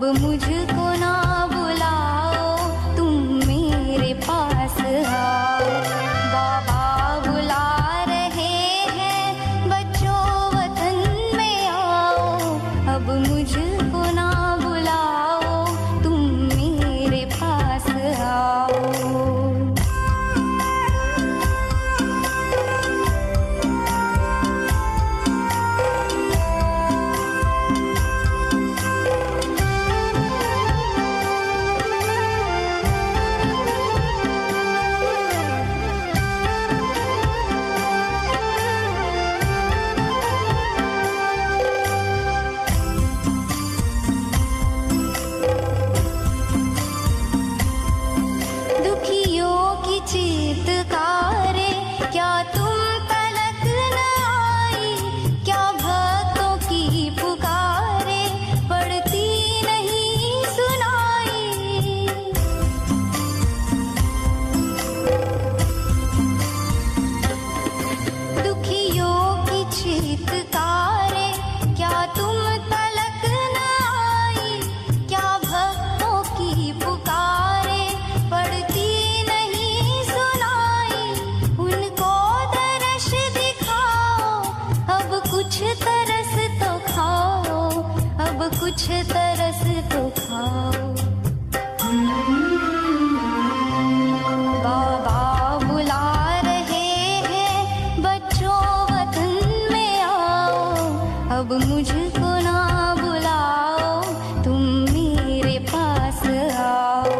अब मुझको ना बुलाओ, तुम मेरे पास आओ। बाबा बुला रहे हैं, बच्चों वतन में आओ। अब मुझको ना बुलाओ, तुम मेरे पास आओ। दुखियों की चीत्कारें क्या तुम तलक न आई? क्या भक्तों की पुकारें पड़ती नहीं सुनाई? दुखियों की चीत्कारें क्या तुम तलक न आई? क्या भक्तों की पुकारें पड़ती नहीं सुनाई? उनको दर्श दिखाओ, अब कुछ तरस तो खाओ, अब कुछ तरस तो खाओ। बाबा बुला रहे हैं, बच्चों वतन में आओ। अब मुझको ना बुलाओ, तुम मेरे पास आओ।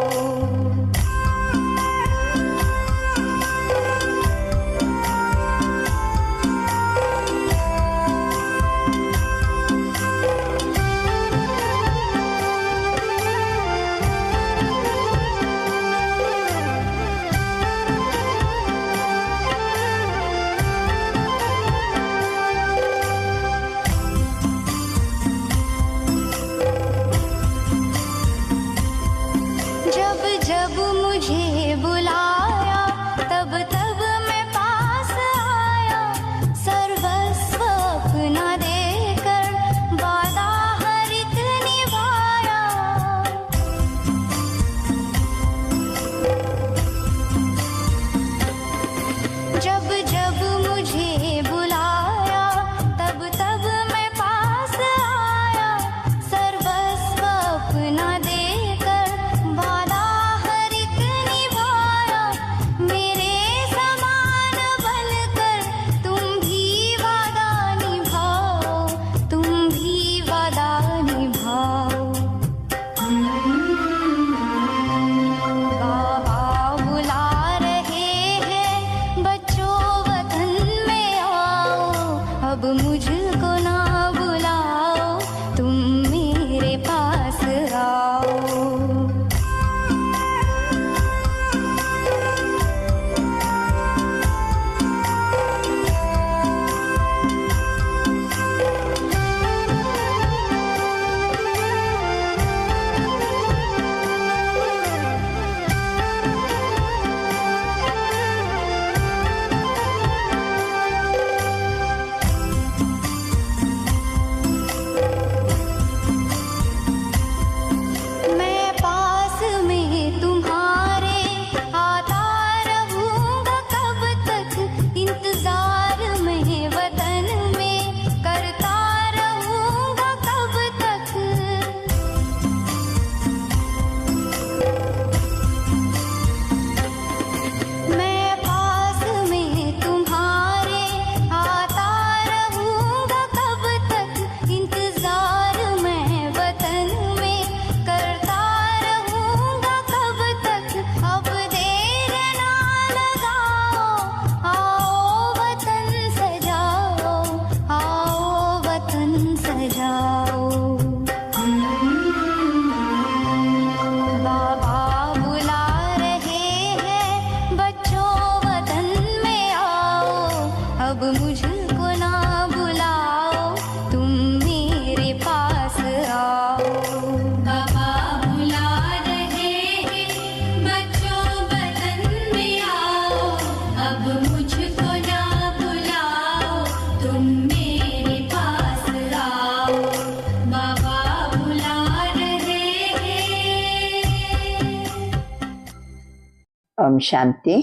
ಓಂ ಶಾಂತಿ.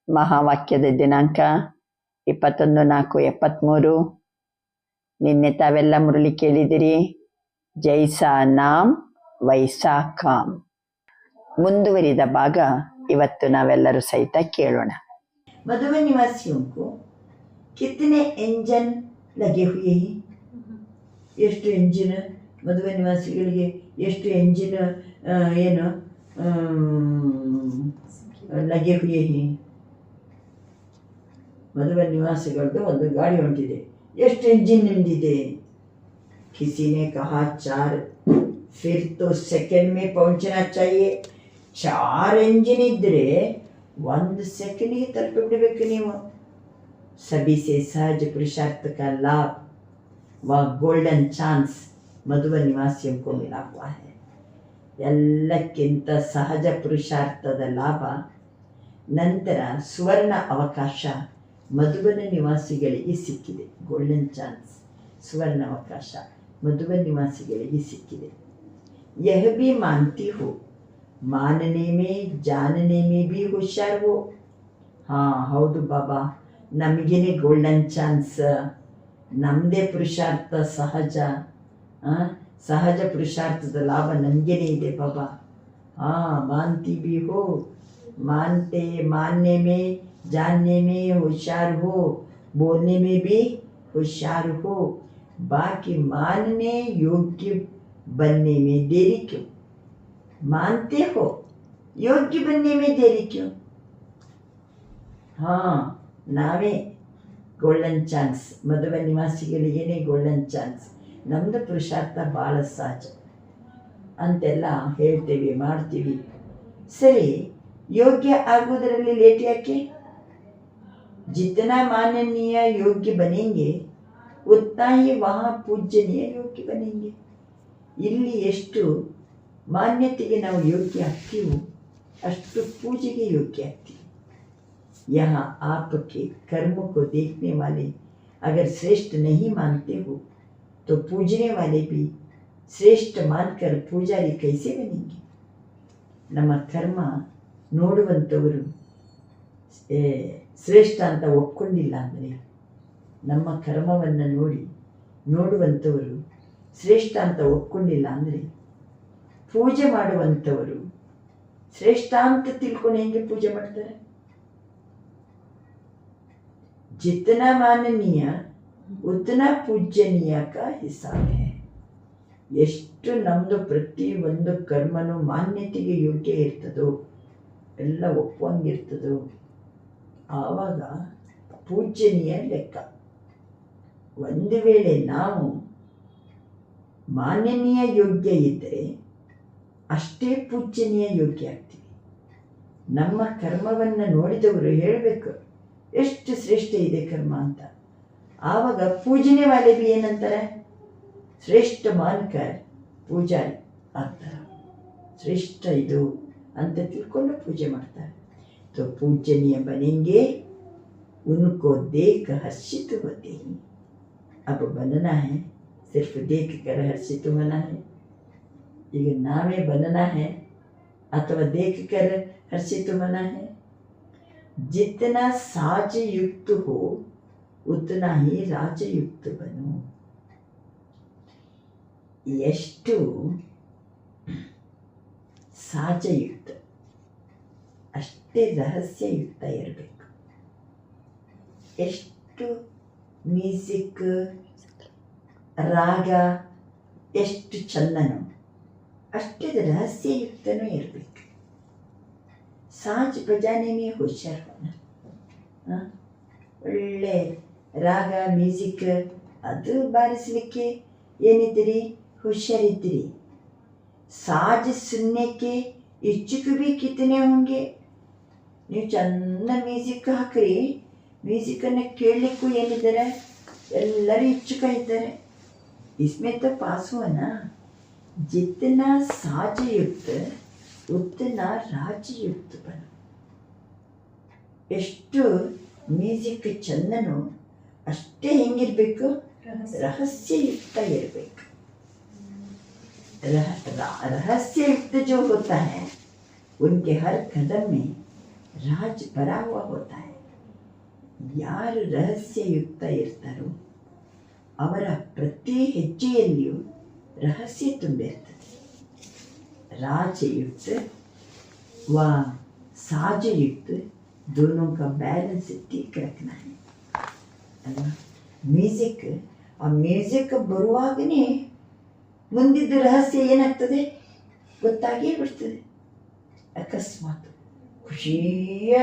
ಮಹಾವಾಕ್ಯದ ದಿನಾಂಕ 21/4/73. ನಿನ್ನೆ ತಾವೆಲ್ಲ ಮುರಳಿ ಕೇಳಿದಿರಿ. ಜೈಸಾ ನಾಮ್ ವೈಸಾ ಕಾಮ್. ಮುಂದುವರಿದ ಭಾಗ ಇವತ್ತು ನಾವೆಲ್ಲರೂ ಸಹಿತ ಕೇಳೋಣ. मधुबन निवासियों को कितने इंजन लगे हुए हैं? ಎಷ್ಟು ಎಂಜಿನ್ ಮಧುಬನ್ ನಿವಾಸಿಗಳಿಗೆ ಎಷ್ಟು ಎಂಜಿನ್ ಏನು ಲಗೆ ಹುಯೆ ಹಿ. ಮಧುಬನ್ ನಿವಾಸಿಗಳದ್ದು ಒಂದು ಗಾಡಿ ಹೊಂಟಿದೆ, ಎಷ್ಟು ಎಂಜಿನ್ ನಿಂದಿದೆ? किसी ने कहा 4, फिर तो सेकंड में पहुंचना चाहिए. 4 ಎಂಜಿನ್ ಇದ್ರೆ 1 ಸೆಕೆಂಡ್ಗೆ ತಲುಪಿಬಿಡ್ಬೇಕು ನೀವು. सभी से सहज पुरुषार्थ का लाभ व गोल्डन ಚಾನ್ಸ್ ಮಧುಬನ್ ನಿವಾಸಿयों को मिला हुआ है. ಎಲ್ಲಕ್ಕಿಂತ ಸಹಜ ಪುರುಷಾರ್ಥದ ಲಾಭ ನಂತರ ಸುವರ್ಣ ಅವಕಾಶ ಮಧುಬನ ನಿವಾಸಿಗಳಿಗೆ ಸಿಕ್ಕಿದೆ. ಗೋಲ್ಡನ್ ಚಾನ್ಸ್, ಸುವರ್ಣ ಅವಕಾಶ ಮಧುಬನ್ ನಿವಾಸಿಗಳಿಗೆ ಸಿಕ್ಕಿದೆ. यह भी मानती हो, मानने में जानने में भी होशियार हो. ಹಾಂ ಹೌದು ಬಾಬಾ, ನಮಗೇನೆ ಗೋಲ್ಡನ್ ಚಾನ್ಸ್, ನಮ್ಮದೇ ಪುರುಷಾರ್ಥ ಸಹಜ, ಸಹಜ ಪುರುಷಾರ್ಥದ ಲಾಭ ನಮಗೇನೆ ಇದೆ ಬಾಬಾ. ಹಾಂ ಮಾನ್ತಿ भी हो, मानते मानने में जानने में होशियार हो, बोलने में भी होशियार हो. बाकी मानने योग्य बनने में देरी क्यों? मानते हो, योग्य बनने में देरी क्यों? हाँ ನಾವೇ golden chance, Madhuban ನಿವಾಸಿಗಳಿಗೇನೆ golden chance. ನಮ್ಮದು ಪುರುಷಾರ್ಥ ಭಾಳ ಸಹಜ ಅಂತೆಲ್ಲ ಹೇಳ್ತೀವಿ, ಮಾಡ್ತೀವಿ. ಸರಿ, ಯೋಗ್ಯ ಆಗುವುದರಲ್ಲಿ ಲೇಟ್ ಯಾಕೆ? ಜಿतना माननीय योग्य बनेंगे उतना ही वहाँ पूजनीय योग्य बनेंगे. ಇಲ್ಲಿ ಎಷ್ಟು ಮಾನ್ಯತೆಗೆ ನಾವು ಯೋಗ್ಯ ಆಗ್ತೀವೋ ಅಷ್ಟು ಪೂಜೆಗೆ ಯೋಗ್ಯ ಆಗ್ತೀವಿ. यहाँ आपके कर्म को देखने वाले अगर श्रेष्ठ नहीं मानते हो तो पूजने वाले भी श्रेष्ठ मानकर पूजारी कैसे बनेंगे? ನಮ್ಮ ಕರ್ಮ ನೋಡುವಂಥವರು ಶ್ರೇಷ್ಠ ಅಂತ ಒಪ್ಕೊಂಡಿಲ್ಲ ಅಂದರೆ, ನಮ್ಮ ಕರ್ಮವನ್ನು ನೋಡುವಂಥವರು ಶ್ರೇಷ್ಠ ಅಂತ ಒಪ್ಕೊಂಡಿಲ್ಲ ಅಂದರೆ, ಪೂಜೆ ಮಾಡುವಂಥವರು ಶ್ರೇಷ್ಠ ಅಂತ ತಿಳ್ಕೊಂಡು ಹೆಂಗೆ ಪೂಜೆ ಮಾಡ್ತಾರೆ? जितना माननीय उतना पूजनीय का हिसाब है. ಎಷ್ಟು ನಮ್ಮದು ಪ್ರತಿ ಒಂದು ಕರ್ಮನೂ ಮಾನ್ಯತೆಗೆ ಯೋಗ್ಯ ಇರ್ತದೋ, ಎಲ್ಲ ಒಪ್ಪುವಂಗಿರ್ತದೋ, ಆವಾಗ ಪೂಜನೀಯ ಲೆಕ್ಕ. ಒಂದು ವೇಳೆ ನಾವು ಮಾನ್ಯನೀಯ ಯೋಗ್ಯ ಇದ್ದರೆ ಅಷ್ಟೇ ಪೂಜನೀಯ ಯೋಗ್ಯ ಆಗ್ತೀವಿ. ನಮ್ಮ ಕರ್ಮವನ್ನು ನೋಡಿದವರು ಹೇಳಬೇಕು ಎಷ್ಟು ಶ್ರೇಷ್ಠ ಇದೆ ಕರ್ಮ ಅಂತ. ಆವಾಗ ಪೂಜನೆ ವಾಲೆ ಬಿ ಏನಂತಾರೆ? ಶ್ರೇಷ್ಠ ಮಾನ್ಕರ್ ಪೂಜಾರಿ ಆಗ್ತಾರೆ. ಶ್ರೇಷ್ಠ ಇದು ಅಂತ ತಿಳ್ಕೊಂಡು ಪೂಜೆ ಮಾಡ್ತಾರೆ. तो पूजनीय बनेंगे उनको देख हर्षित होते ही. अब बनना है, सिर्फ देख कर हर्षित होना है. ಈಗ ನಾವೇ बनना है ಅಥವಾ देख कर हर्षित होना है. जितना साज युक्त हो उतना ही राजयुक्त बनो. ಎಷ್ಟು ಸಾಜಯುಕ್ತ ಅಷ್ಟೇ ರಹಸ್ಯಯುಕ್ತ ಇರಬೇಕು. ಎಷ್ಟು ಮ್ಯೂಸಿಕ್ ರಾಗ ಎಷ್ಟು ಚಂದನೋ ಅಷ್ಟೇ ರಹಸ್ಯಯುಕ್ತನೂ ಇರಬೇಕು. ಸಾಜ್ ಬಜಾನೆ ಮೇ ಹುಷಾರ್ ಹೋನ. ಒಳ್ಳೆ ರಾಗ ಮ್ಯೂಸಿಕ್ ಅದು ಬಾರಿಸಲಿಕ್ಕೆ ಏನಿದ್ದೀರಿ? ಹುಷಾರಿದ್ದೀರಿ. ಸಾಜ್ ಸುನ್ನಕ್ಕೆ ಇಚ್ಛುಕ ಭೀ ಕಿತನೆ ಹೋಂಗೆ. ನೀವು ಚಂದ ಮ್ಯೂಸಿಕ್ ಹಾಕ್ರಿ, ಮ್ಯೂಸಿಕನ್ನು ಕೇಳಲಿಕ್ಕೂ ಏನಿದ್ದಾರೆ ಎಲ್ಲರೂ ಇಚ್ಛುಕ ಇದ್ದಾರೆ. इसमें तो पास हुआ ना. जितना साजयुक्त उतना राजयुक्त बनो. ಎಷ್ಟು ಮ್ಯೂಸಿಕ್ ಚಂದನೋ ಅಷ್ಟೇ ಹೆಂಗಿರಬೇಕು? रहस्ययुक्त इरಬೇಕು. रहस्ययुक्त जो होता है उनके हर कदम में राज भरा हुआ होता है. ಯಾರು ರಹಸ್ಯಯುಕ್ತ ಇರ್ತಾರೋ ಅವರ ಪ್ರತಿ ಹೆಜ್ಜೆಯಲ್ಲಿಯೂ ರಹಸ್ಯ ತುಂಬಿರ್ತದೆ. राजयुक्त व साजयुक्त दोनों का बैलेंस ठीक रखना है ಅಲ್ವಾ. ಮ್ಯೂಸಿಕ್, ಆ ಮ್ಯೂಸಿಕ್ ಬರುವಾಗನೇ ಮುಂದಿದ್ದ ರಹಸ್ಯ ಏನಾಗ್ತದೆ ಗೊತ್ತಾಗೇ ಬಿಡ್ತದೆ. ಅಕಸ್ಮಾತ್ ಖುಷಿಯ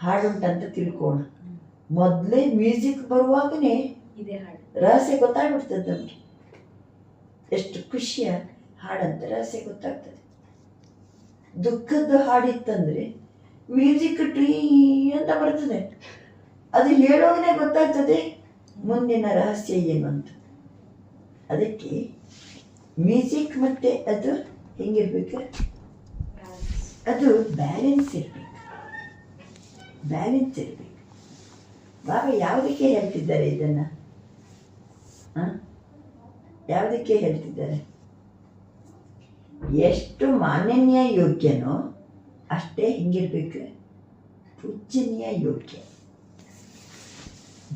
ಹಾಡುಂಟಂತ ತಿಳ್ಕೋಣ, ಮೊದಲೇ ಮ್ಯೂಸಿಕ್ ಬರುವಾಗನೇ ರಹಸ್ಯ ಗೊತ್ತಾಗ್ಬಿಡ್ತದೆ ನಮಗೆ. ಎಷ್ಟು ಖುಷಿಯ ಹಾಡಂತ ರಹಸ್ಯ ಗೊತ್ತಾಗ್ತದೆ. ದುಃಖದ ಹಾಡಿತ್ತಂದ್ರೆ ಮ್ಯೂಸಿಕ್ ಟ್ರೀ ಅಂತ ಬರ್ತದೆ, ಅದು ಹೇಳೋದನ್ನೇ ಗೊತ್ತಾಗ್ತದೆ ಮುಂದಿನ ರಹಸ್ಯ ಏನು ಅಂತ. ಅದಕ್ಕೆ ಮ್ಯೂಸಿಕ್ ಮತ್ತೆ ಅದು ಹೆಂಗಿರ್ಬೇಕು, ಅದು ಬ್ಯಾಲೆನ್ಸ್ ಇರಬೇಕು. ಬ್ಯಾಲೆನ್ಸ್ ಇರಬೇಕು. ಬಾಬಾ ಯಾವುದಕ್ಕೆ ಹೇಳ್ತಿದ್ದಾರೆ ಇದನ್ನು? ಯಾವುದಕ್ಕೆ ಹೇಳ್ತಿದ್ದಾರೆ? ಎಷ್ಟು ಮಾನ್ಯನೀಯ ಯೋಗ್ಯನೋ ಅಷ್ಟೇ ಹಿಂಗಿರ್ಬೇಕು ಪೂಜ್ಯನೀಯ ಯೋಗ್ಯ.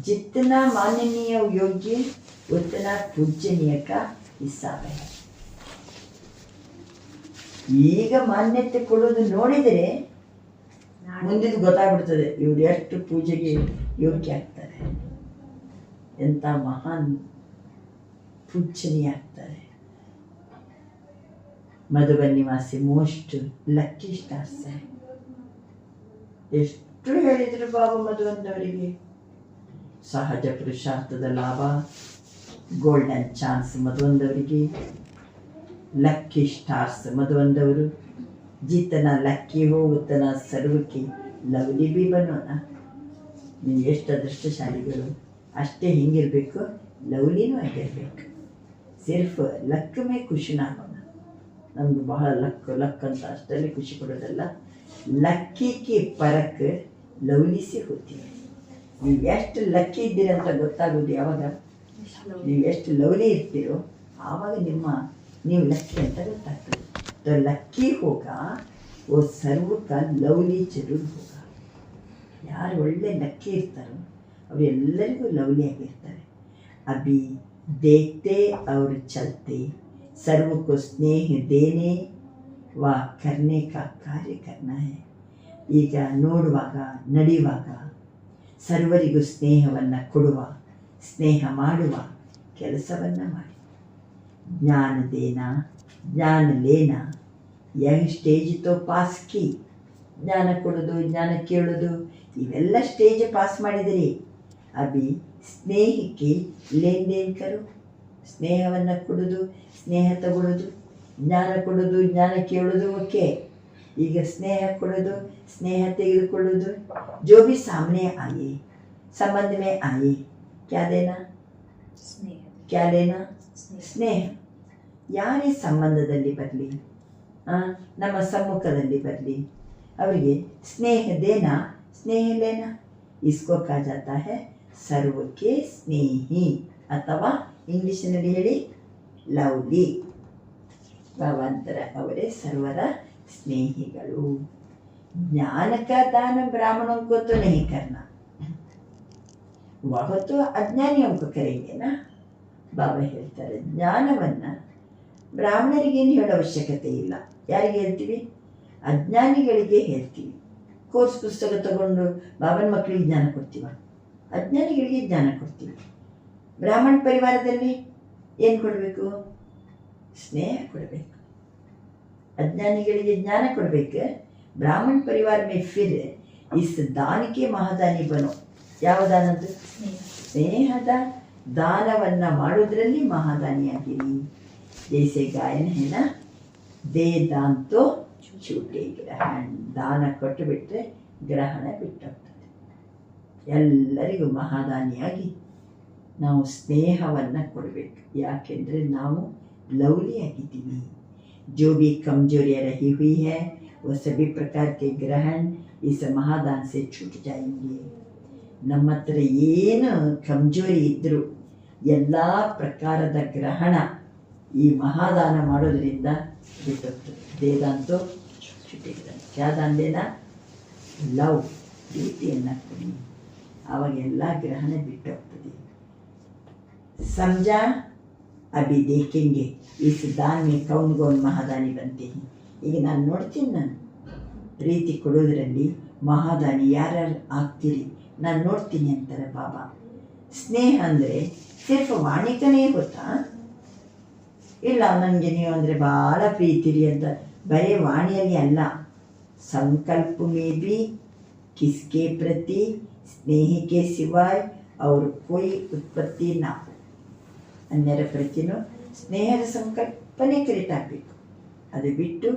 जितना माननीय योग्य उतना पूजनीय का हिसाब है. ಈಗ ಮಾನ್ಯತೆ ಕೊಡೋದು ನೋಡಿದರೆ ಮುಂದಿದ್ದು ಗೊತ್ತಾಗ್ಬಿಡ್ತದೆ ಇವ್ರು ಎಷ್ಟು ಪೂಜೆಗೆ ಯೋಗ್ಯ ಆಗ್ತಾರೆ, ಎಂಥ ಮಹಾನ್ ಪೂಜನೀಯ ಆಗ್ತಾರೆ. ಮಧುಬನ್ ನಿವಾಸಿ ಮೋಸ್ಟ್ ಲಕ್ಕಿ ಸ್ಟಾರ್ಸ್. ಎಷ್ಟು ಹೇಳಿದ್ರು ಬಾಬಾ ಮಧುಬಂದವರಿಗೆ ಸಹಜ ಪುರುಷಾರ್ಥದ ಲಾಭ, ಗೋಲ್ಡನ್ ಚಾನ್ಸ್ ಮಧುಬಂದವರಿಗೆ, ಲಕ್ಕಿ ಸ್ಟಾರ್ಸ್ ಮಧುಬಂದವರು. ಜಿತನ ಲಕ್ಕಿ ಹೋ ಉತನ ಸರ್ವಕ್ಕೆ ಲವ್ಲಿ ಬಿ ಬನ್ನೋಣ. ನೀವು ಎಷ್ಟು ಅದೃಷ್ಟಶಾಲಿಗಳು, ಅಷ್ಟೇ ಹಿಂಗಿರಬೇಕು, ಲವ್ಲಿನೂ ಆಗಿರ್ಬೇಕು. ಸಿರ್ಫ್ ಲಕ್ ಮೇ ಖುಷಿನಾಗೋಣ. ನಮ್ಗೆ ಬಹಳ ಲಕ್ ಅಂತ ಅಷ್ಟರಲ್ಲಿ ಖುಷಿ ಕೊಡೋದಲ್ಲ. ಲಕ್ಕಿಗೆ ಪರಕ್ ಲವ್ಲಿಸಿ ಹೋಗ್ತೀವಿ. ನೀವು ಎಷ್ಟು ಲಕ್ಕಿ ಇದ್ದೀರಂತ ಗೊತ್ತಾಗೋದು ಯಾವಾಗ ನೀವು ಎಷ್ಟು ಲವ್ಲಿ ಇರ್ತೀರೋ ಆವಾಗ ನೀವು ಲಕ್ಕಿ ಅಂತ ಗೊತ್ತಾಗ್ತದೆ. तो लक्की होगा वो सर्व का लवली जरूर होगा. ಯಾರು ಒಳ್ಳೆ ಲಕ್ಕಿ ಇರ್ತಾರೋ ಅವರೆಲ್ಲರಿಗೂ ಲವ್ಲಿ ಆಗಿರ್ತಾರೆ. अभी देखते और चलते सर्व को स्नेह देने व करने का कार्य करना है. ಈಗ ನೋಡುವಾಗ ನಡೆಯುವಾಗ ಸರ್ವರಿಗೂ ಸ್ನೇಹವನ್ನು ಕೊಡುವ, ಸ್ನೇಹ ಮಾಡುವ ಕೆಲಸವನ್ನು ಮಾಡಿ. ಜ್ಞಾನ ದೇನಾ, ಜ್ಞಾನ ಲೇನಾ, ಯಂಗ್ ಸ್ಟೇಜ್ ತೋ ಪಾಸ್ ಕಿ. ಜ್ಞಾನ ಕೊಡೋದು, ಜ್ಞಾನ ಕೇಳೋದು, ಇವೆಲ್ಲ ಸ್ಟೇಜ್ ಪಾಸ್ ಮಾಡಿದಿರಿ. ಅಭಿ ಸ್ನೇಹಕ್ಕೆ ಲೇನ್ ದೇನ್ ಕರು. ಸ್ನೇಹವನ್ನು ಕೊಡೋದು, ಸ್ನೇಹ ತಗೊಳ್ಳೋದು, ಜ್ಞಾನ ಕೊಡೋದು, ಜ್ಞಾನ ಕೇಳೋದು, ಓಕೆ. ಈಗ ಸ್ನೇಹ ಕೊಡೋದು, ಸ್ನೇಹ ತೆಗೆದುಕೊಳ್ಳೋದು. ಜೋ ಭಿ ಸಾಮನೆ ಆಯೆ, ಸಂಬಂಧ ಮೇ ಆಯೆ, ಕ್ಯಾ ದೇನಾ, ಕ್ಯಾ ಲೇನಾ, ಸ್ನೇಹ. ಯಾರೇ ಸಂಬಂಧದಲ್ಲಿ ಬರಲಿ, ನಮ್ಮ ಸಮ್ಮುಖದಲ್ಲಿ ಬರಲಿ, ಅವರಿಗೆ ಸ್ನೇಹ ದೇನಾ, ಸ್ನೇಹ ಲೇನಾ. ಇಸ್ಕೋ ಕಾ ಜಾತಾ ಹೈ ಸರ್ವಕ್ಕೆ ಸ್ನೇಹಿ, ಅಥವಾ ಇಂಗ್ಲೀಷಿನಲ್ಲಿ ಹೇಳಿ ಲವ್ಲಿ. ಭಗವಂತರ ಅವರೇ ಸರ್ವರ ಸ್ನೇಹಿಗಳು. ज्ञान का दान ब्राह्मणों को तो नहीं करना, वह तो अज्ञानियों को करेंगे ना. ಬಾಬಾ ಹೇಳ್ತಾರೆ ಜ್ಞಾನವನ್ನು ಬ್ರಾಹ್ಮಣರಿಗೇನು ಹೇಳೋ ಅವಶ್ಯಕತೆ ಇಲ್ಲ. ಯಾರಿಗೆ ಹೇಳ್ತೀವಿ? ಅಜ್ಞಾನಿಗಳಿಗೆ ಹೇಳ್ತೀವಿ. ಕೋರ್ಸ್ ಪುಸ್ತಕ ತಗೊಂಡು ಬಾಬನ ಮಕ್ಕಳಿಗೆ ಜ್ಞಾನ ಕೊಡ್ತೀವ? ಅಜ್ಞಾನಿಗಳಿಗೆ ಜ್ಞಾನ ಕೊಡ್ತೀವಿ. ಬ್ರಾಹ್ಮಣ ಪರಿವಾರದಲ್ಲಿ ಏನು ಕೊಡಬೇಕು? ಸ್ನೇಹ ಕೊಡಬೇಕು. ಅಜ್ಞಾನಿಗಳಿಗೆ ಜ್ಞಾನ ಕೊಡಬೇಕು. ಬ್ರಾಹ್ಮಣ ಪರಿವಾರ ಮೇ ಫಿರ್ ಇಸ್ ದಾನಕ್ಕೆ ಮಹಾದಾನಿ ಬನೋ. ಯಾವ ದಾನದ್ದು? ಸ್ನೇಹದ ದಾನವನ್ನು ಮಾಡೋದ್ರಲ್ಲಿ ಮಹಾದಾನಿಯಾಗಿರಿ. ಜೈಸೆ ಗಾಯನ ಹೇನ ದೇ ದಾಂತೋ ಚೂಟೆ ಗ್ರಹಣ. ದಾನ ಕೊಟ್ಟು ಬಿಟ್ಟರೆ ಗ್ರಹಣ ಬಿಟ್ಟೋಗ್ತದೆ. ಎಲ್ಲರಿಗೂ ಮಹಾದಾನಿಯಾಗಿ ನಾವು ಸ್ನೇಹವನ್ನು ಕೊಡಬೇಕು. ಯಾಕೆಂದರೆ ನಾವು ಲವ್ಲಿ ಆಗಿದ್ದೀವಿ. जो भी कमजोरियाँ रही हुई है वो सभी प्रकार के ग्रहण इस महादान से छूट जाएंगे. ನಮ್ಮ ಹತ್ರ ಏನು ಕಮ್ಜೋರಿ ಇದ್ದರೂ ಎಲ್ಲ ಪ್ರಕಾರದ ಗ್ರಹಣ ಈ ಮಹಾದಾನ ಮಾಡೋದ್ರಿಂದ ಬಿಟ್ಟೋಗ್ತದೆ. ದೇದಂತೂ छुटेगा क्या दान देना ಲವ್ ಪ್ರೀತಿಯನ್ನು ಕೊಡಿ ಆವಾಗ ಎಲ್ಲ ಗ್ರಹಣ ಬಿಟ್ಟೋಗ್ತದೆ समझा अभी देखेंगे इस दान में कौन कौन महादानी बनते हैं ಈಗ ನಾನು ನೋಡ್ತೀನಿ ನಾನು ಪ್ರೀತಿ ಕೊಡೋದ್ರಲ್ಲಿ ಮಹಾದಾನಿ ಯಾರ್ಯಾರು ಆಗ್ತೀರಿ ನಾನು ನೋಡ್ತೀನಿ ಅಂತಾರೆ ಬಾಬಾ ಸ್ನೇಹ ಅಂದರೆ ಸಿರ್ಫ್ ವಾಣಿಕನೇ ಗೊತ್ತಾ ಇಲ್ಲ ನನಗೆ ನೀವು ಅಂದರೆ ಭಾಳ ಪ್ರೀತಿರಿ ಅಂತ ಬರೀ ವಾಣಿಯಲ್ಲಿ ಅಲ್ಲ संकल्प में भी किसके प्रति स्नेह के सिवाय और कोई उत्पत्ति ना हो अन्यर प्रतिनो स्नेहದ ಸಂಕಲ್ಪನೆ ಕ್ರಿಯೇಟ್ ಆಗಬೇಕು ಅದು ಬಿಟ್ಟು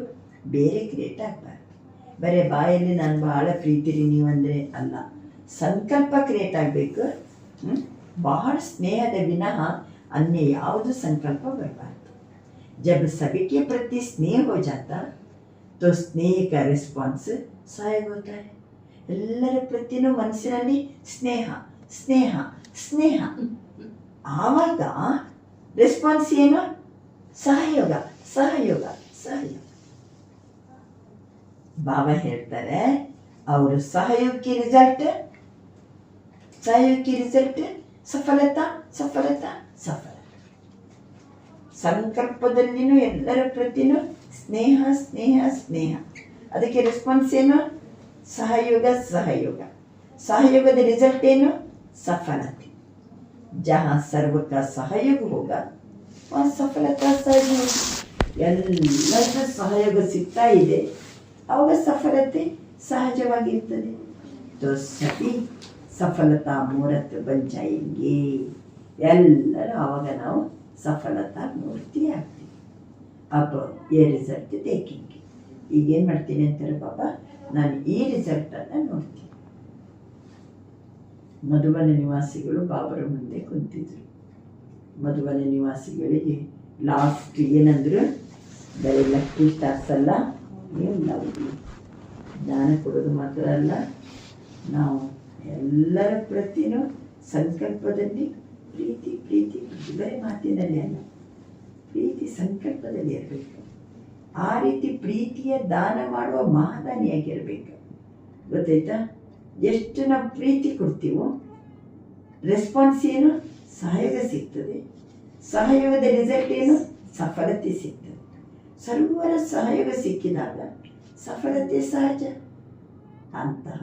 ಬೇರೆ ಕ್ರಿಯೇಟ್ ಆಗಬಾರ್ದು ಬರೀ ಬಾಯಲ್ಲಿ ನಾನು ಬಹಳ ಪ್ರೀತಿರಿ ನೀವು ಅಂದರೆ ಅಲ್ಲ ಸಂಕಲ್ಪ ಕ್ರಿಯೇಟ್ ಆಗಬೇಕು ಬಹಳ ಸ್ನೇಹದ ವಿನಃ अन्य ಯಾವುದು ಸಂಕಲ್ಪ ಬರಬಾರ್ದು जब सभी के प्रति स्नेह हो जाता तो स्नेह का रिस्पांस सहायक होता है ಎಲ್ಲರ ಪ್ರತಿನೂ ಮನಸ್ಸಿನಲ್ಲಿ ಸ್ನೇಹ ಸ್ನೇಹ ಸ್ನೇಹ ಆವಾಗ ರೆಸ್ಪಾನ್ಸ್ ಏನು ಸಹಯೋಗ ಸಹಯೋಗ ಸಹಯೋಗ ಬಾಬಾ ಹೇಳ್ತಾರೆ ಅವರು ಸಹಯೋಗಕ್ಕೆ ರಿಸಲ್ಟ್ ಸಫಲತಾ ಸಫಲತಾ ಸಫಲತಾ ಸಂಕಲ್ಪದಲ್ಲಿನೂ ಎಲ್ಲರ ಪ್ರತಿನೂ ಸ್ನೇಹ ಸ್ನೇಹ ಸ್ನೇಹ ಅದಕ್ಕೆ ರೆಸ್ಪಾನ್ಸ್ ಏನು ಸಹಯೋಗ ಸಹಯೋಗ ಸಹಯೋಗದ ರಿಸಲ್ಟ್ ಏನು ಸಫಲತೆ ಜहाँ सर्व का सहयोग होगा वहाँ सफलता सहज होगी ಎಲ್ಲರ ಸಹಯೋಗ ಸಿಗ್ತಾ ಇದೆ ಆವಾಗ ಸಫಲತೆ ಸಹಜವಾಗಿರ್ತದೆ तो सभी सफलता मूर्त बन जाएंगे ಎಲ್ಲರೂ ಆವಾಗ ನಾವು ಸಫಲತಾ ಮೂರ್ತಿ ಆಗ್ತೀವಿ अब ये रिजल्ट देखेंगे ಈಗೇನು ಮಾಡ್ತೀನಿ ಅಂತಾರೆ ಬಾಬಾ ನಾನು ಈ ರಿಸಲ್ಟನ್ನು ನೋಡ್ತೀನಿ ಮಧುಬನ ನಿವಾಸಿಗಳು ಬಾಬರ ಮುಂದೆ ಕುಂತಿದ್ರು ಮಧುಬನ ನಿವಾಸಿಗಳಿಗೆ ಲಾಸ್ಟ್ ಏನಂದ್ರು ಬರೀ ಲಕ್ಕಿ ಸ್ಟಾರ್ಸ್ ಅಲ್ಲ ನೀವು ಲವ್ಲಿ ಜ್ಞಾನ ಕೊಡೋದು ಮಾತ್ರ ಅಲ್ಲ ನಾವು ಎಲ್ಲರ ಪ್ರತಿನೂ ಸಂಕಲ್ಪದಲ್ಲಿ ಪ್ರೀತಿ ಪ್ರೀತಿ ಬರೀ ಮಾತಿನಲ್ಲಿ ಅಲ್ಲ ಪ್ರೀತಿ ಸಂಕಲ್ಪದಲ್ಲಿ ಇರಬೇಕು ಆ ರೀತಿ ಪ್ರೀತಿಯ ದಾನ ಮಾಡುವ ಮಹಾದಾನಿಯಾಗಿರಬೇಕು ಗೊತ್ತಾಯ್ತಾ ಎಷ್ಟು ನಾವು ಪ್ರೀತಿ ಕೊಡ್ತೀವೋ ರೆಸ್ಪಾನ್ಸ್ ಏನು ಸಹಯೋಗ ಸಿಗ್ತದೆ ಸಹಯೋಗದ ರಿಸಲ್ಟ್ ಏನು ಸಫಲತೆ ಸಿಗ್ತದೆ ಸರ್ವರ ಸಹಯೋಗ ಸಿಕ್ಕಿದಾಗ ಸಫಲತೆ ಸಹಜ ಅಂತಹ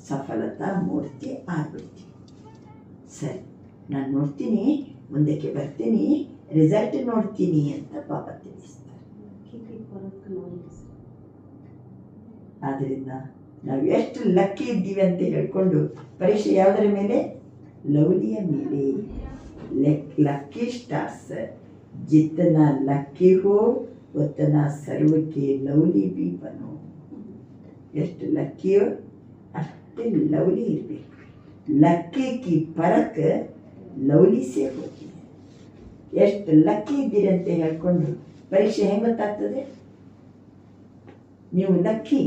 ಸಫಲತಾ ಮೂರ್ತಿ ಆಗ್ಬಿಡ್ತೀವಿ ಸರಿ ನಾನು ನೋಡ್ತೀನಿ ಮುಂದಕ್ಕೆ ಬರ್ತೀನಿ ರಿಸಲ್ಟ್ ನೋಡ್ತೀನಿ ಅಂತ ಬಾಬಾ ತಿಳಿಸ್ತಾರೆ ಆದ್ದರಿಂದ ನಾವು ಎಷ್ಟು ಲಕ್ಕಿ ಇದ್ದೀವಿ ಅಂತ ಹೇಳ್ಕೊಂಡು ಪರೀಕ್ಷೆ ಯಾವುದರ ಮೇಲೆ ಲವ್ಲಿಯ ಮೇಲೆ ಲಕ್ಕಿ ಸ್ಟಾರ್ಸ್ ಜಿतना ಲಕ್ಕಿ ಹೋ ಉतना ಸರ್ವಕ್ಕೆ ಲವ್ಲಿ ಬಿ ಬನೋ ಎಷ್ಟು ಲಕ್ಕಿಯೋ ಅಷ್ಟೇ ಲವ್ಲಿ ಇರಬೇಕು ಲಕ್ಕಿ ಕಿ ಪರಕ್ ಲವ್ಲಿ ಸೇ ಹೋಗಿ ಎಷ್ಟು ಲಕ್ಕಿ ಇದ್ದೀರಿ ಅಂತ ಹೇಳ್ಕೊಂಡು ಪರೀಕ್ಷೆ ಹೆಂಗೆ ಗೊತ್ತಾಗ್ತದೆ ನೀವು ಲಕ್ಕಿ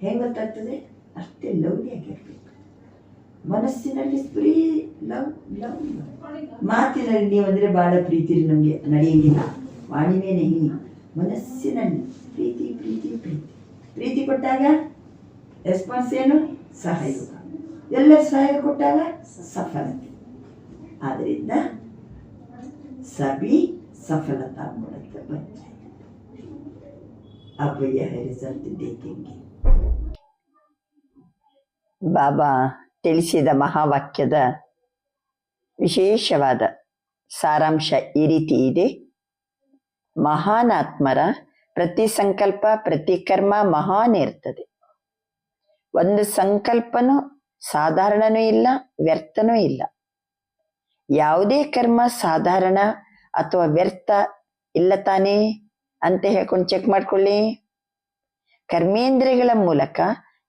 ಹೆಂಗೆ ಗೊತ್ತಾಗ್ತದೆ ಅಷ್ಟೇ ಲವ್ಲಿ ಆಗಿರ್ಬೇಕು ಮನಸ್ಸಿನಲ್ಲಿ ಬರೀ ಲವ್ ಲವ್ ಮಾತಿನಲ್ಲಿ ನೀವು ಅಂದರೆ ಭಾಳ ಪ್ರೀತಿ ನಮಗೆ ನಡೆಯಂಗಿಲ್ಲ ವಾಣಿನೇ ನಹಿ ಮನಸ್ಸಿನಲ್ಲಿ ಪ್ರೀತಿ ಪ್ರೀತಿ ಪ್ರೀತಿ ಪ್ರೀತಿ ಕೊಟ್ಟಾಗ ರೆಸ್ಪಾನ್ಸ್ ಏನು ಸಹಯೋಗ ಎಲ್ಲರ ಸಹಯೋಗ ಕೊಟ್ಟಾಗ ಸಫಲತೆ ಆದ್ದರಿಂದ ಸಭಿ ಸಫಲತಾ ಮೂಲಕ ಬಂದ अब यह रिजल्ट देखेंगे ಬಾಬಾ ತಿಳಿಸಿದ ಮಹಾವಾಕ್ಯದ ವಿಶೇಷವಾದ ಸಾರಾಂಶ ಈ ರೀತಿ ಇದೆ ಮಹಾನ್ ಆತ್ಮರ ಪ್ರತಿ ಸಂಕಲ್ಪ ಪ್ರತಿ ಕರ್ಮ ಮಹಾನ್ ಇರ್ತದೆ ಒಂದು ಸಂಕಲ್ಪನೂ ಸಾಧಾರಣನೂ ಇಲ್ಲ ವ್ಯರ್ಥನೂ ಇಲ್ಲ ಯಾವುದೇ ಕರ್ಮ ಸಾಧಾರಣ ಅಥವಾ ವ್ಯರ್ಥ ಇಲ್ಲ ತಾನೇ ಅಂತ ಹೇಳ್ಕೊಂಡು ಚೆಕ್ ಮಾಡ್ಕೊಳ್ಳಿ ಕರ್ಮೇಂದ್ರಿಯಗಳ ಮೂಲಕ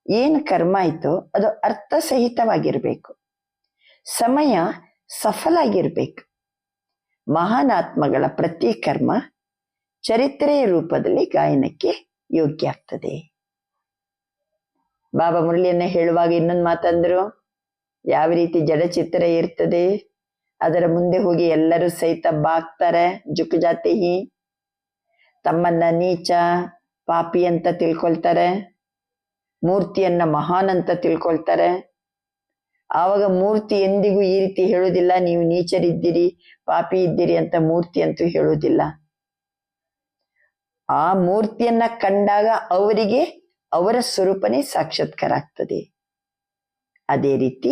ಏನು ಕರ್ಮ ಆಯ್ತೋ ಅದು ಅರ್ಥ ಸಹಿತವಾಗಿರ್ಬೇಕು ಸಮಯ ಸಫಲ ಆಗಿರ್ಬೇಕು ಮಹಾನ್ ಆತ್ಮಗಳ ಪ್ರತಿ ಕರ್ಮ ಚರಿತ್ರೆಯ ರೂಪದಲ್ಲಿ ಗಾಯನಕ್ಕೆ ಯೋಗ್ಯ ಆಗ್ತದೆ ಬಾಬಾ ಮುರಳಿಯನ್ನ ಹೇಳುವಾಗ ಇನ್ನೊಂದು ಮಾತಂದ್ರು ಯಾವ ರೀತಿ ಜಡಚಿತ್ರ ಇರ್ತದೆ ಅದರ ಮುಂದೆ ಹೋಗಿ ಎಲ್ಲರೂ ಸಹಿತ ಬಾಗ್ತಾರೆ ಜುಕ್ ಜಾತಿ ತಮ್ಮನ್ನ ನೀಚ ಪಾಪಿ ಅಂತ ತಿಳ್ಕೊಳ್ತಾರೆ, ಮೂರ್ತಿಯನ್ನ ಮಹಾನ್ ಅಂತ ತಿಳ್ಕೊಳ್ತಾರೆ. ಆವಾಗ ಮೂರ್ತಿ ಎಂದಿಗೂ ಈ ರೀತಿ ಹೇಳುವುದಿಲ್ಲ, ನೀವು ನೀಚರಿದ್ದೀರಿ, ಪಾಪಿ ಇದ್ದೀರಿ ಅಂತ ಮೂರ್ತಿ ಅಂತೂ ಹೇಳುವುದಿಲ್ಲ. ಆ ಮೂರ್ತಿಯನ್ನ ಕಂಡಾಗ ಅವರಿಗೆ ಅವರ ಸ್ವರೂಪನೇ ಸಾಕ್ಷಾತ್ಕಾರ ಆಗ್ತದೆ. ಅದೇ ರೀತಿ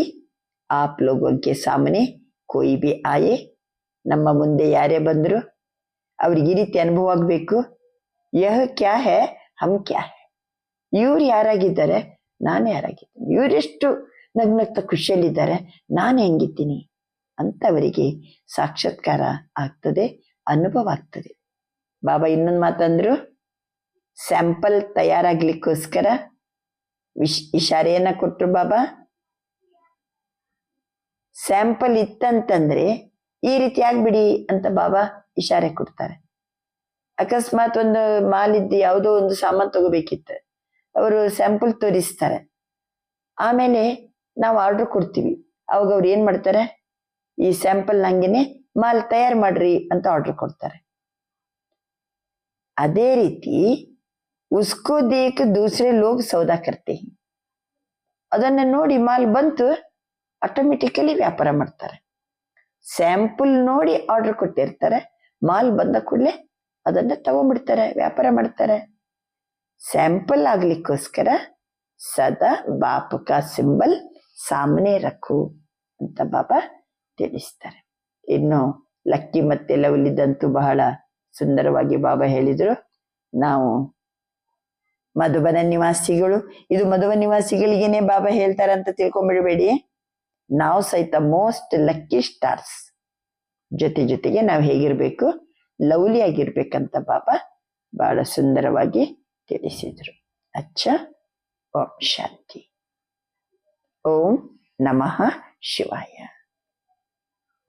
ಆಪ್ ಲೋಗೋಗೆ ಸಾಮನೆ ಕೋಯಿ ಬಿ ಆಯೆ, ನಮ್ಮ ಮುಂದೆ ಯಾರೇ ಬಂದ್ರು ಅವ್ರಿಗೆ ಈ ರೀತಿ ಅನುಭವ ಆಗ್ಬೇಕು, ಯಹ ಕ್ಯಾ ಹೇ ಹಮ್ ಕ್ಯಾ ಹೇ, ಇವ್ರು ಯಾರಾಗಿದ್ದಾರೆ, ನಾನು ಯಾರಾಗಿದ್ದೀನಿ, ಇವರೆಷ್ಟು ನಗ್ನಗ್ತ ಖುಷಿಯಲ್ಲಿದ್ದಾರೆ, ನಾನು ಹೆಂಗಿದ್ದೀನಿ ಅಂತ ಅವರಿಗೆ ಸಾಕ್ಷಾತ್ಕಾರ ಆಗ್ತದೆ, ಅನುಭವ ಆಗ್ತದೆ. ಬಾಬಾ ಇನ್ನೊಂದು ಮಾತಂದ್ರು, ಸ್ಯಾಂಪಲ್ ತಯಾರಾಗ್ಲಿಕ್ಕೋಸ್ಕರ ಇಶಾರೆಯನ್ನ ಕೊಟ್ರು. ಬಾಬಾ ಸ್ಯಾಂಪಲ್ ಇತ್ತಂತಂದ್ರೆ ಈ ರೀತಿ ಆಗ್ಬಿಡಿ ಅಂತ ಬಾಬಾ ಇಶಾರೆ ಕೊಡ್ತಾರೆ. ಅಕಸ್ಮಾತ್ ಒಂದು ಮಾಲಿದ್ದು ಯಾವುದೋ ಒಂದು ಸಾಮಾನು ತಗೋಬೇಕಿತ್ತು, ಅವರು ಸ್ಯಾಂಪಲ್ ತೋರಿಸ್ತಾರೆ, ಆಮೇಲೆ ನಾವು ಆರ್ಡರ್ ಕೊಡ್ತೀವಿ. ಅವಾಗ ಅವ್ರು ಏನ್ ಮಾಡ್ತಾರೆ, ಈ ಸ್ಯಾಂಪಲ್ ನಂಗೆನೆ ಮಾಲ್ ತಯಾರು ಮಾಡ್ರಿ ಅಂತ ಆರ್ಡರ್ ಕೊಡ್ತಾರೆ. ಅದೇ ರೀತಿ ಉಸ್ಕೋ ದೇಖ್ ದೂಸರೆ ಲೋಗ್ ಸೌದಾ ಕರ್ತೆ, ಅದನ್ನ ನೋಡಿ ಮಾಲ್ ಬಂತು, ಆಟೋಮೆಟಿಕಲಿ ವ್ಯಾಪಾರ ಮಾಡ್ತಾರೆ. ಸ್ಯಾಂಪಲ್ ನೋಡಿ ಆರ್ಡರ್ ಕೊಟ್ಟಿರ್ತಾರೆ, ಮಾಲ್ ಬಂದ ಕೂಡಲೇ ಅದನ್ನ ತಗೊಂಡ್ಬಿಡ್ತಾರೆ, ವ್ಯಾಪಾರ ಮಾಡ್ತಾರೆ. ಸ್ಯಾಂಪಲ್ ಆಗ್ಲಿಕ್ಕೋಸ್ಕರ ಸದಾ ಬಾಪ್ ಕಾ ಸಿಂಬಲ್ ಸಾಮನೆ ರಖು ಅಂತ ಬಾಬಾ ತಿಳಿಸ್ತಾರೆ. ಇನ್ನು ಲಕ್ಕಿ ಮತ್ತೆ ಲವ್ಲಿದಂತೂ ಬಹಳ ಸುಂದರವಾಗಿ ಬಾಬಾ ಹೇಳಿದ್ರು, ನಾವು ಮಧುಬನ ನಿವಾಸಿಗಳು, ಇದು ಮಧುಬನ ನಿವಾಸಿಗಳಿಗೇನೆ ಬಾಬಾ ಹೇಳ್ತಾರೆ ಅಂತ ತಿಳ್ಕೊಂಡ್ಬಿಡಬೇಡಿ, ನಾವು ಸಹಿತ ಮೋಸ್ಟ್ ಲಕ್ಕಿ ಸ್ಟಾರ್ಸ್. ಜೊತೆಗೆ ನಾವು ಹೇಗಿರ್ಬೇಕು, ಲವ್ಲಿ ಆಗಿರ್ಬೇಕಂತ ಬಾಬಾ ಬಹಳ ಸುಂದರವಾಗಿ ತಿಳಿಸಿದ್ರು. ಅಚ್ಚ, ಓಂ ಶಾಂತಿ. ಓಂ ನಮಃ ಶಿವಾಯ.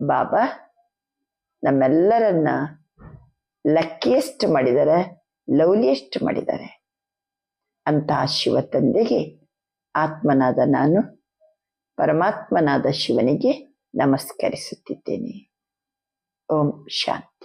ಬಾಬಾ ನಮ್ಮೆಲ್ಲರನ್ನ ಲಕ್ಕಿಯೆಸ್ಟ್ ಮಾಡಿದ್ದಾರೆ, ಲವ್ಲಿಯೆಸ್ಟ್ ಮಾಡಿದ್ದಾರೆ. ಅಂತಹ ಶಿವ ತಂದೆಗೆ ಆತ್ಮನಾದ ನಾನು ಪರಮಾತ್ಮನಾದ ಶಿವನಿಗೆ ನಮಸ್ಕರಿಸುತ್ತಿದ್ದೇನೆ. ಓಂ ಶಾಂತಿ.